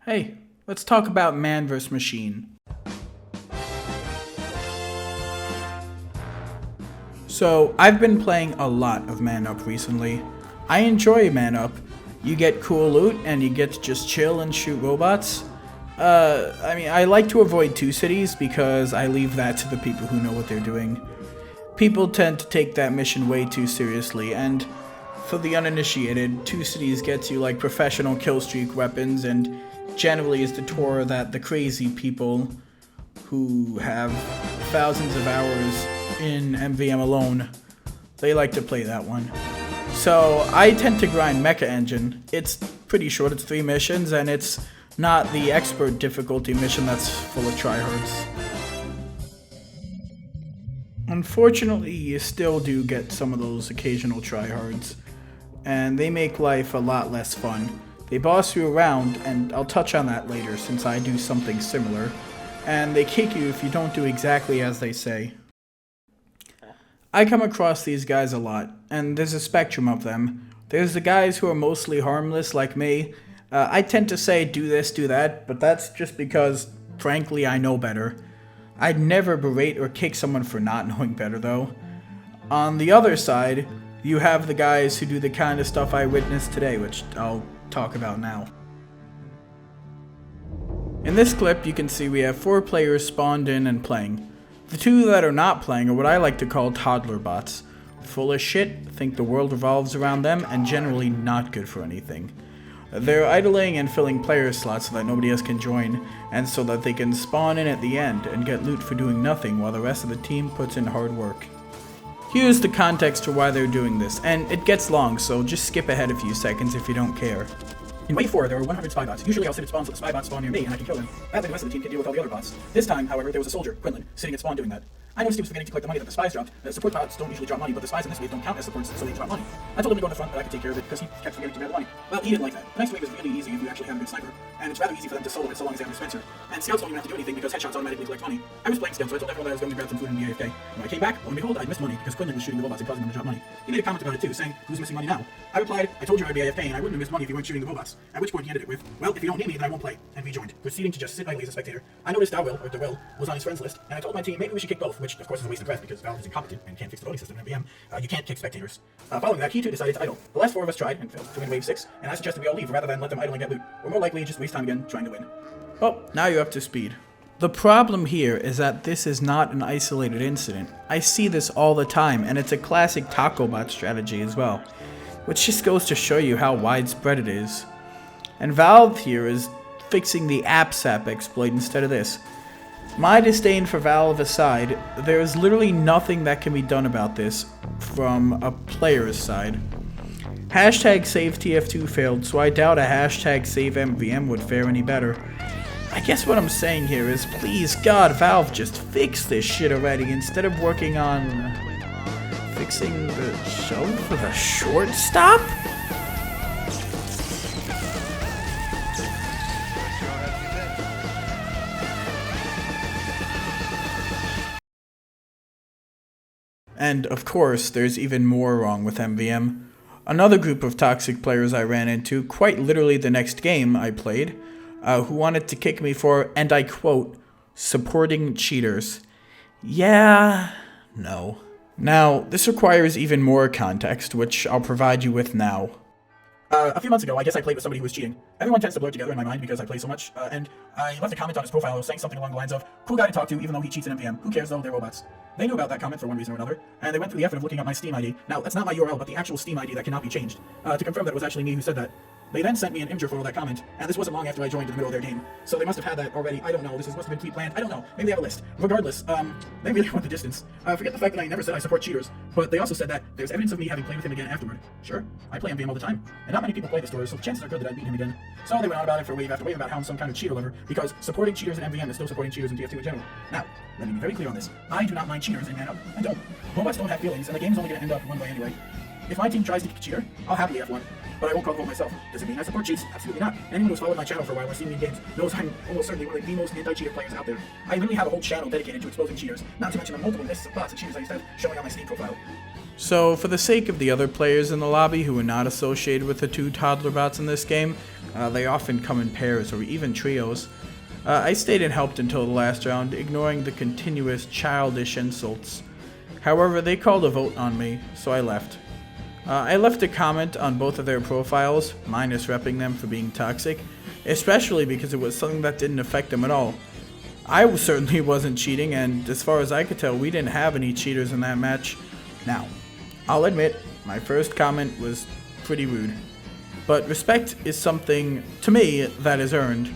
Hey, let's talk about man vs. machine. So, I've been playing a lot of Man Up recently. I enjoy Man Up. You get cool loot and you get to just chill and shoot robots. I like to avoid two cities because I leave that to the people who know what they're doing. People tend to take that mission way too seriously, and for the uninitiated, two cities gets you like professional killstreak weapons and generally is the tour that the crazy people who have thousands of hours in MvM alone, they like to play that one. So I tend to grind Mecha Engine. It's pretty short, it's 3 missions, and it's not the expert difficulty mission that's full of tryhards. Unfortunately, you still do get some of those occasional tryhards, and they make life a lot less fun. They boss you around, and I'll touch on that later since I do something similar, and they kick you if you don't do exactly as they say. I come across these guys a lot, and there's a spectrum of them. There's the guys who are mostly harmless like me. I tend to say do this, do that, but that's just because, frankly, I know better. I'd never berate or kick someone for not knowing better, though. On the other side, you have the guys who do the kind of stuff I witnessed today, which I'll talk about now. In this clip, you can see we have 4 players spawned in and playing. The 2 that are not playing are what I like to call toddler bots. Full of shit, think the world revolves around them, and generally not good for anything. They're idling and filling player slots so that nobody else can join, and so that they can spawn in at the end and get loot for doing nothing while the rest of the team puts in hard work. Here's the context for why they're doing this, and it gets long, so just skip ahead a few seconds if you don't care. In Wave 4, there were 100 spy bots. Usually I'll sit at spawn so the spy bots spawn near me and I can kill them. That way the rest of the team can deal with all the other bots. This time, however, there was a soldier, Quinlan, sitting at spawn doing that. I noticed he was forgetting to collect the money that the spies dropped. Support bots don't usually drop money, but the spies in this wave don't count as supports, so they drop money. I told him to go in the front, but I could take care of it because he kept forgetting to grab the money. Well, he didn't like that. The next wave is really easy if you actually have a good sniper, and it's rather easy for them to solo it so long as they have a dispenser. And scouts don't even have to do anything because headshots automatically collect money. I was playing scouts, so I told everyone that I was going to grab some food and be AFK. When I came back, lo and behold, I'd missed money because Quinlan was shooting the robots and causing them to drop money. He made a comment about it too, saying, "Who's missing money now?" I replied, "I told you I'd be AFK and I wouldn't have missed money if you weren't shooting the robots." At which point he ended it with, "Well, if you don't need me, then I won't play," and rejoined, proceeding to just sit idly as a spectator. I noticed DeWill was on his friends list, and I told my team maybe we should kick both, which of course is a waste of breath because Valve is incompetent and can't fix the voting system in MvM. You can't kick spectators. Following that, he too decided to idle. The last 4 of us tried and failed to win Wave 6, and I suggested we all leave rather than let them idle and get loot. We're more likely to just waste time again trying to win. Oh, now you're up to speed. The problem here is that this is not an isolated incident. I see this all the time, and it's a classic Tacobot strategy as well, which just goes to show you how widespread it is. And Valve here is fixing the AppSap exploit instead of this. My disdain for Valve aside, there is literally nothing that can be done about this from a player's side. Hashtag save TF2 failed, so I doubt a hashtag save MvM would fare any better. I guess what I'm saying here is, please God, Valve, just fix this shit already instead of working on fixing the shove for the shortstop? And, of course, there's even more wrong with MvM. Another group of toxic players I ran into, quite literally the next game I played, who wanted to kick me for, and I quote, supporting cheaters. Yeah, no. Now, this requires even more context, which I'll provide you with now. A few months ago, I guess I played with somebody who was cheating. Everyone tends to blur together in my mind because I play so much, and I left a comment on his profile saying something along the lines of, "Cool guy to talk to even though he cheats in MvM. Who cares though, they're robots." They knew about that comment for one reason or another, and they went through the effort of looking up my Steam ID. Now, that's not my URL, but the actual Steam ID that cannot be changed, to confirm that it was actually me who said that. They then sent me an imgur photo of that comment, and this wasn't long after I joined in the middle of their game. So they must have had that already. I don't know. This must have been pre-planned. I don't know. Maybe they have a list. Regardless, they really went the distance. Forget the fact that I never said I support cheaters, but they also said that there's evidence of me having played with him again afterward. Sure, I play MvM all the time, and not many people play this story, so the chances are good that I'd beat him again. So they went on about it for wave after wave about how I'm some kind of cheater lover, because supporting cheaters in MvM is still supporting cheaters in TF2 in general. Now, let me be very clear on this. I do not mind cheaters in Man Up. I don't. Robots don't have feelings, and the game's only going to end up one way anyway. If my team tries to kick a cheater, I'll happily F1. But I won't call the vote myself. Does it mean I support cheats? Absolutely not. Anyone who's followed my channel for a while or seen me in games knows I'm almost certainly one of the most anti-cheater players out there. I really have a whole channel dedicated to exposing cheaters, not to mention the multiple lists of bots and cheaters I used to have showing on my Steam profile. So, for the sake of the other players in the lobby who are not associated with the 2 toddler bots in this game, They often come in pairs or even trios. I stayed and helped until the last round, ignoring the continuous childish insults. However, they called a vote on me, so I left. I left a comment on both of their profiles, minus repping them for being toxic, especially because it was something that didn't affect them at all. I certainly wasn't cheating, and as far as I could tell, we didn't have any cheaters in that match. Now, I'll admit, my first comment was pretty rude. But respect is something, to me, that is earned,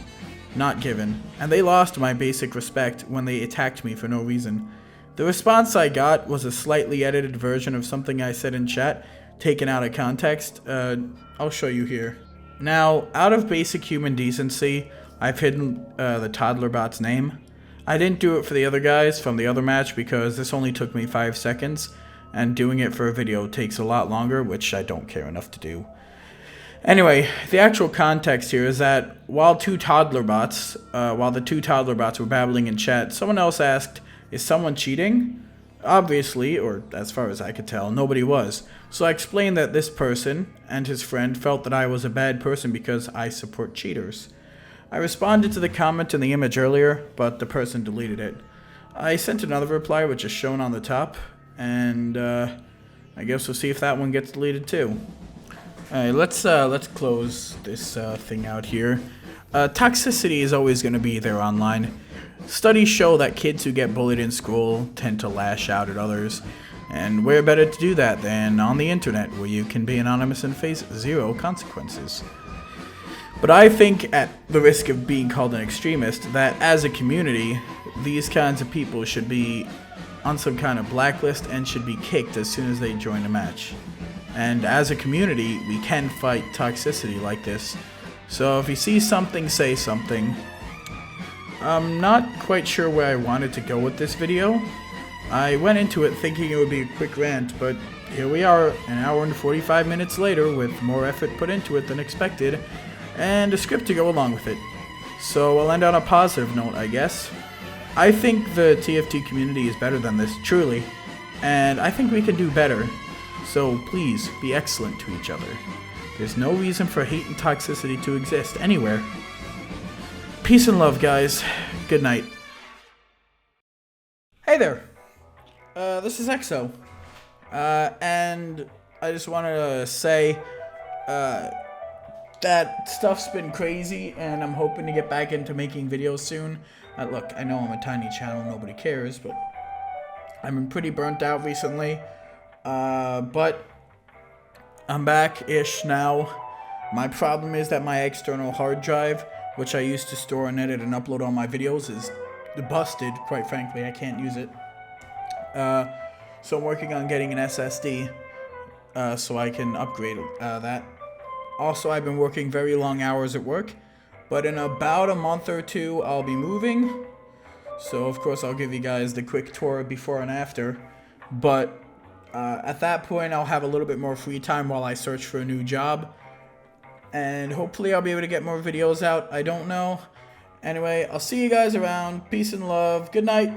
not given. And they lost my basic respect when they attacked me for no reason. The response I got was a slightly edited version of something I said in chat, taken out of context. I'll show you here. Now, out of basic human decency, I've hidden the Toddlerbot's name. I didn't do it for the other guys from the other match because this only took me 5 seconds, and doing it for a video takes a lot longer, which I don't care enough to do. Anyway, the actual context here is that while the two Toddlerbots were babbling in chat, someone else asked, "Is someone cheating?" Obviously, or as far as I could tell, nobody was. So I explained that this person and his friend felt that I was a bad person because I support cheaters. I responded to the comment in the image earlier, but the person deleted it. I sent another reply, which is shown on the top, and I guess we'll see if that one gets deleted too. Alright, let's close this thing out here. Toxicity is always going to be there online. Studies show that kids who get bullied in school tend to lash out at others, and where better to do that than on the internet, where you can be anonymous and face 0 consequences. But I think, at the risk of being called an extremist, that as a community, these kinds of people should be on some kind of blacklist and should be kicked as soon as they join a match. And as a community, we can fight toxicity like this. So if you see something, say something. I'm not quite sure where I wanted to go with this video. I went into it thinking it would be a quick rant, but here we are, an hour and 45 minutes later with more effort put into it than expected, and a script to go along with it. So I'll end on a positive note, I guess. I think the TF2 community is better than this, truly, and I think we can do better. So please, be excellent to each other. There's no reason for hate and toxicity to exist anywhere. Peace and love, guys. Good night. Hey there. This is EXO. And I just wanted to say that stuff's been crazy, and I'm hoping to get back into making videos soon. Look, I know I'm a tiny channel, nobody cares, but I've been pretty burnt out recently. But I'm back-ish now. My problem is that my external hard drive, which I used to store and edit and upload all my videos, is busted, quite frankly. I can't use it. So I'm working on getting an SSD, so I can upgrade that. Also, I've been working very long hours at work, but in about a month or two, I'll be moving. So, of course, I'll give you guys the quick tour before and after. But at that point, I'll have a little bit more free time while I search for a new job. And hopefully I'll be able to get more videos out. I don't know. Anyway, I'll see you guys around. Peace and love. Good night.